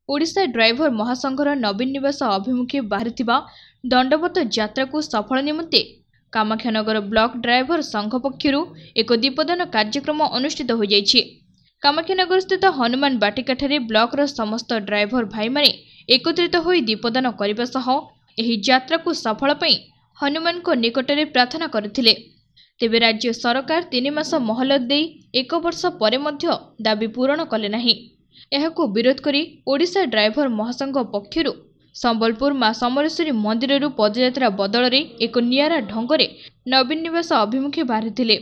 Odisha driver महासंघर नवीन निवास अभिमुखे बाहरी दंडवत यात्रा को सफल निमंते कामाख्यानगर ब्लॉक ड्राइवर संघ पक्षर एक दीपदान कार्यक्रम अनुष्ठित हो जाइछि। कामाख्यानगर स्थित हनुमान बाटिका ब्लॉक समस्त ड्राइवर भाई माने एकत्रित होई दीपदान करने सह एही यात्रा को सफल पई हनुमान को निकट में प्रार्थना करथिले। तेबे राज्य सरकार 3 मास मोहलत दे 1 वर्ष परे मध्य दाबी पूरण कले नाही। एहाको विरोध करी ओडिशा ड्राइवर महासंघ पक्षर संबलपुर मां समलेश्वरी मंदिर पदयात्रा बदल एक नियारा ढंगरे नवीन निवास अभिमुखे बाहरी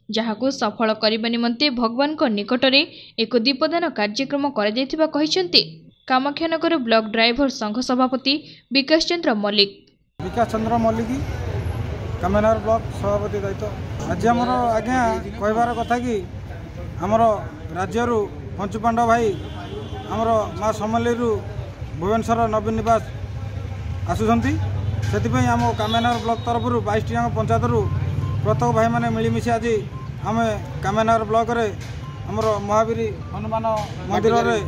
जहाको सफल करने निमंते भगवान को निकट में एक दीपदान कार्यक्रम करा कामाख्यानगर ब्लॉक ड्राइवर संघ सभापति विकास चंद्र मल्लिक कामाख्यानगर ब्लॉक सभापति दायित्व आज आमर आज्ञा कहबार कथा कि आमर राज्य पंचु पांडव भाई आमर माँ समलेई भुवनेश्वर नवीन निवास आसुंच से आम कामाख्यानगर ब्लॉक तरफ 22 पंचायत प्रत्येक भाई मैंने मिलमिशि आज आम कामाख्यानगर ब्लॉक रे आमर महावीर हनुमान मंदिर रे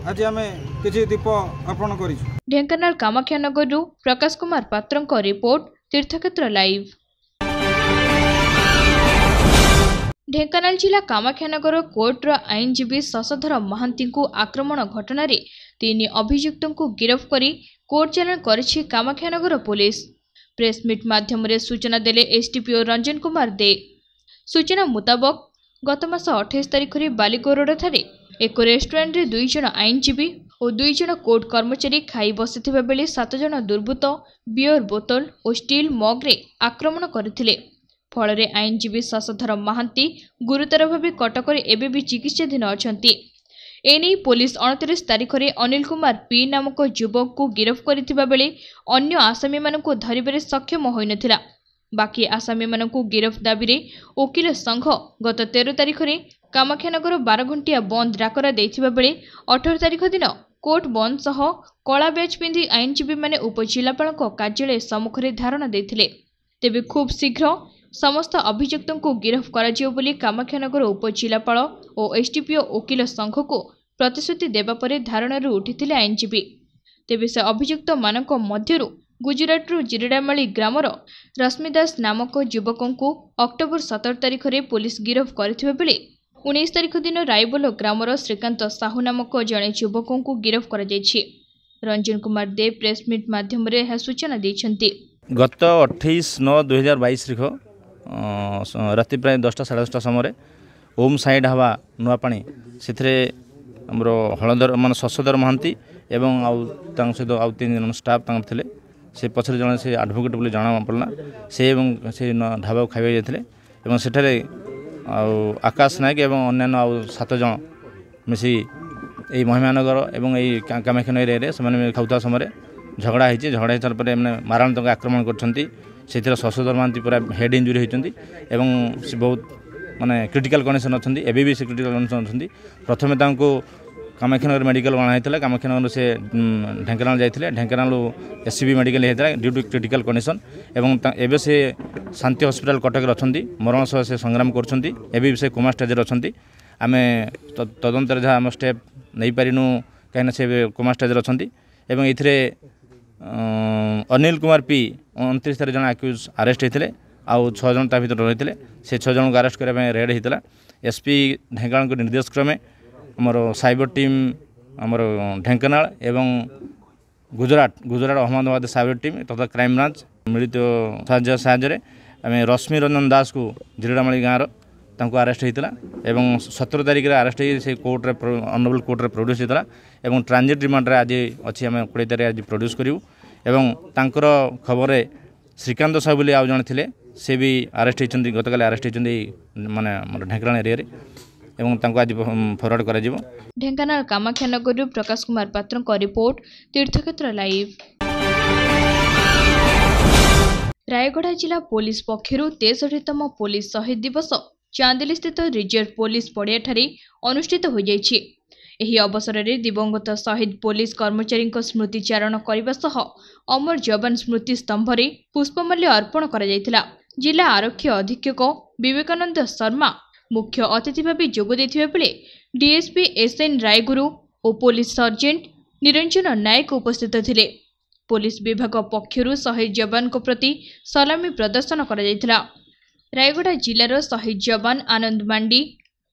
आज आम किसी दीप अर्पण कर। ढेंकानाल कामाख्यानगर प्रकाश कुमार पात्र रिपोर्ट तीर्थक्षेत्र लाइव। ढेंकानाल जिला कामाख्यानगर कोर्टर आईनजीवी शशधर महांती को आक्रमण घटना 3 अभियुक्त को गिरफ्त कर कोर्ट चालाण करिछि कामाख्यानगर पुलिस। प्रेसमिट माध्यम सूचना देले एसडीपीओ रंजन कुमार दे। सूचना मुताबक गत मास 28 तारिख में बालिकोरोड ठारे एक रेस्टोरेंट रे 2 जन आईनजीवी और 2 जन कोर्ट कर्मचारी खाई बसिथिबा बेले 7 जन दुर्बृत्त बियर बोतल और स्टील मग रे आक्रमण करथिले। फल आईनजीवी शशधर महांती गुरुतर भाव कटक एबे भी चिकित्साधीन अछंती। एने पुलिस 29 तारिख में अनिल कुमार पी नामक युवक को गिरफ्त करथिबा बेले अन्य आसामी मानकु धरिबारे सक्षम होई नथिला। बाकी आसामी मानकु गिरफ्त दाबी रे वकील संघ गत 13 तारिख में कामाख्यानगर 12 घंटिया बंद डाकरा देथिबा बेले 18 तारिख दिन कोर्ट बंद सह कला बैच पिंधि आईनजीवी माने उपजिलापाल कार्यालय सम्मुख धारणा देथिले। तेबे खूब शीघ्र समस्त अभियुक्त को गिरफ्त कराजियो बोली कामाख्यानगर उपजिलापाल और एसडीपीओ वकील संघ को प्रतिश्रुति देबा परे धारणा उठिथिले आईनजीवी। तेबे से अभियुक्त मानक मध्यरु गुजरात जिरडामाली ग्रामर रश्मिदास नामक युवक को अक्टोबर 17 तारिख में पुलिस गिरफ्त करथिबा बेले 19 तारिख दिन रायबोल ग्रामर श्रीकांत साहू नामक जड़े युवक को गिरफ्त कर रंजन कुमार दे प्रेसमिट माध्यम सूचना देछंती। गत 28/9/2022 राति प्राय 10टा 10:30 समय ओम साई ढाबा नुआपाणी से हलधर मान शशधर महांती एवं सहित आउ 3 जन स्टाफ थे से पछरे जन से एडवोकेट बोली जाना पड़ला से ढाबा खाଇବା जाते और सेठारे आकाश नायक एवं अन्य 7 जन मिसी यही महिमानगर एवं यही कामाख्यानगर एरिया से खाऊता समय झगड़ा होती झगड़ा हो सारा मारणात्मक आक्रमण कर शशधर महांती पूरा हेड इंजुरी होती से बहुत माने क्रिटिकल कंडीशन अच्छा एबी भी से क्रिटिकल कंडीशन अच्छा। प्रथम कामाख्यानगर मेडिकल अणाई कामाख्यानगर से ढेंकानाल जाते ढेंकानाल एससीबी मेडिकल होता ड्यू टू क्रिटिकल कंडीशन एवं से शांति हॉस्पिटल कटक अच्छा मरण सह से संग्राम कर से कोमा स्टेज अच्छा। आम तदंतर जहाँ आम स्टेप नहीं पारिनु कहीं से कोमा स्टेज अच्छा। ये अनिल कुमार पी 29 तारिख जन आक्यूज अरेस्ट होते आउ 6 जन ता भीतर रही से 6 जन को अरेस्ट करने रेड होता। एसपी ढेंकानाल निर्देश क्रमे आमर साइबर टीम आमर ढेंकानाल एवं गुजरात अहमदाबाद साइबर टीम तथा क्राइम ब्रांच मिलित साहाय्य आम रश्मि रंजन दास को जिरडामाली गाँव अरेस्ट होता और 17 तारिख अरेस्ट से कोर्ट ऑनरेबल कोर्ट रे प्रोड्यूस होता और ट्रांजिट रिमांड आज अच्छी आम 20 तारिख आज प्रोड्यूस करूँ। एवं तांकर खबर श्रीकांत साहू बोली आउ जन थे से भी अरेस्ट होती गतकाल अरेस्ट होती माने ढेंकानाल एरिया एवं तांको आज फरवर्ड करा जिवो। ढेंकानाल कामाख्यानगर प्रकाश कुमार पात्र रिपोर्ट तीर्थक्षेत्र लाइव। रायगढ़ जिला पुलिस पक्षर 63तम पुलिस शहीद दिवस चांदिली स्थित रिजर्व पुलिस पड़िया ठारे अनुष्ठित हो जाइछि। एही अवसर में दिवंगत शहीद पुलिस कर्मचारी स्मृतिचारण करने सह अमर जवान स्मृति स्तंभ में पुष्पमाल्य अर्पण करा जायतिला। जिला आरक्षी अधीक्षक विवेकानंद शर्मा मुख्य अतिथि भाव जोग देथिबा बेले डीएसपी एसएन रायगुरु और पुलिस सर्जेंट निरंजन नायक उपस्थित थिले। पुलिस विभाग पक्षरु शहीद जवान को प्रति सलामी प्रदर्शन करा जायतिला। रायगड़ा जिलार शहीद जवान आनंद मांडी,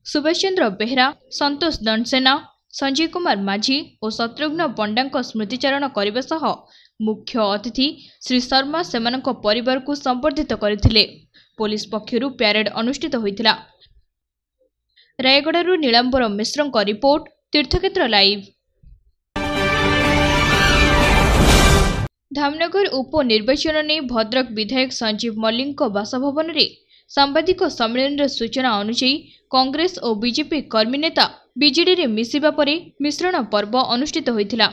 सुभाष चंद्र बेहरा, संतोष दंडसेना, संजय कुमार माझी और शत्रुघ्न पंडा स्मृतिचारण करने सह मुख्य अतिथि श्री शर्मा सेमानक परिवार को संबर्धित करथिले। पुलिस पक्षरु प्यारेड अनुष्ठित होइतिला। रायगड़ारू नीलांबर मिश्रଙ୍କ रिपोर्ट, तीर्थक्षेत्र लाइव। धामनगर उपनिर्वाचन ने भद्रक विधायक संजीव मल्लिक बासभवन में सांबादिक सम्मेलन सूचना अनुसार कांग्रेस और बीजेपी कर्मी नेता बीजेडी रे मिसिबा परे मिश्रण पर्व अनुष्ठित होइतिला।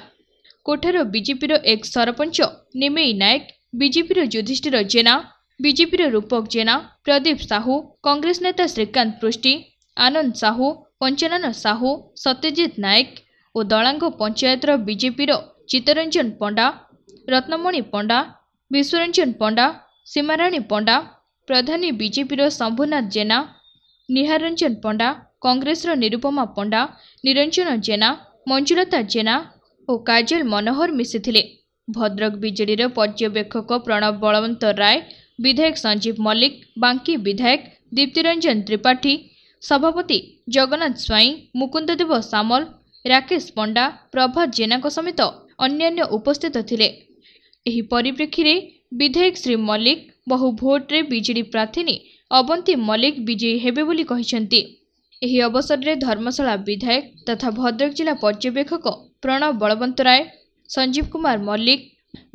कोठार बीजेपी एक सरपंच निमेई नायक, बीजेपी युधिष्ठिर जेना, बीजेपी रूपक जेना, प्रदीप साहू, कांग्रेस नेता श्रीकांत पृष्टि, आनंद साहू, पंचानन साहू, सत्यजित नायक और दलांग पंचायतर बीजेपी चित्तरंजन पंडा, रत्नमणि पंडा, विश्वरंजन पंडा, सीमाराणी पंडा, प्रधानी बीजेपी शंभुनाथ जेना, निहारंजन पंडा, कांग्रेस निरुपमा पंडा, निरंजन जेना, मंजुलता जेना और काजल मनोहर मिसिथिले। भद्रक बीजेडी पर्यवेक्षक प्रणव बलवंत राय, विधायक संजीव मल्लिक, बांकी विधायक दीप्तिरंजन त्रिपाठी, सभापति जगन्नाथ स्वाई, मुकुंददेव सामल, राकेश पंडा, प्रभात जेना समेत अन्यान्य उपस्थित थिले। एही परिप्रेक्षी रे विधायक श्री मल्लिक बहु भोट्रे बीजेडी प्रार्थी अवंती मल्लिक विजयी हेबे बोली कहिसेंती। एही अवसर रे धर्मशाला विधायक तथा भद्रक जिला पर्यवेक्षक प्रणव बलवंत राय, संजीव कुमार मल्लिक,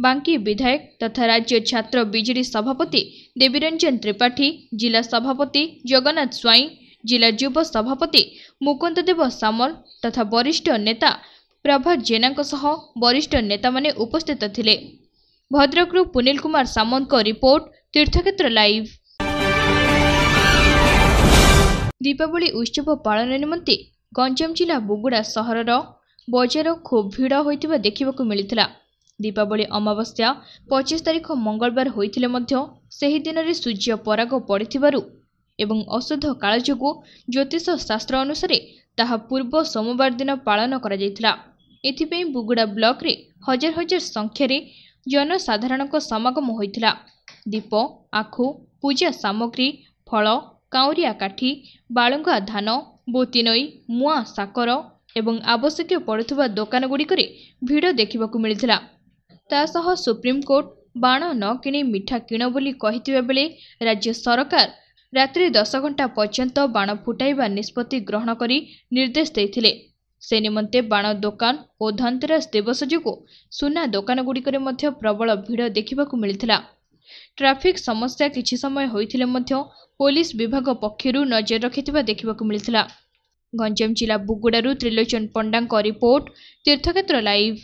बांकी विधायक तथा राज्य छात्र बीजेडी सभापति देवीरंजन त्रिपाठी, जिला सभापति जगन्नाथ स्वाई, जिला युव सभापति मुकुंददेव सामल तथा वरिष्ठ नेता प्रभात जेना सह वरिष्ठ नेता माने उपस्थित थिले। भद्रकरू पुनील कुमार सामंत को रिपोर्ट, तीर्थक्षेत्र लाइव। दीपावली उत्सव पालन निमंते गंजाम जिला बुगुड़ा सहर बजार खूब भिड़ होइतिबा देखिबाकू मिलिथिला। दीपावली अमावास्या 25 तारिख मंगलवार होइथिले मध्य सेही दिन रे सूर्य पराग पड़िथिबारु एवं अशुद्ध काल जोगु ज्योतिष शास्त्र अनुसार ताहा पूर्व सोमवार दिन पालन करा जायथिला। एथिपई बुगुड़ा ब्लॉक रे हजार हजार संख्या रे जनसाधारण समागम होइथिला। दीप, आखु, पूजा सामग्री, फल, काउरिया काठी, बालुंगा धान, बोतीनई, मुआ साकर एवं आवश्यक पड़ुवा दोकान गुड़िकरे भिड़ देखिबाकू मिलिथिला। तासह सुप्रीमकोर्ट बाण न किणी मिठा किण बोली कहिथिबा बेले राज्य सरकार रात्रि 10 घंटा पर्यंत बाण फुटाइबा निष्पत्ति ग्रहण करी निर्देश देथिले। से निमंते बाण दोकान और धनतेरस दिवस जोगु सुना दोकान गुड़िकरे मध्य प्रबल भिड़ देखिबाकू मिलिथिला। ट्राफिक समस्या किछि समय होइथिले मध्य पुलिस विभाग पक्षरु नजर रखिथिबा देखिबाकू मिलिथिला। गंजाम जिला बुगुड़ारू त्रिलोचन पंडाଙ୍କ रिपोर्ट, तीर्थक्षेत्र लाइव।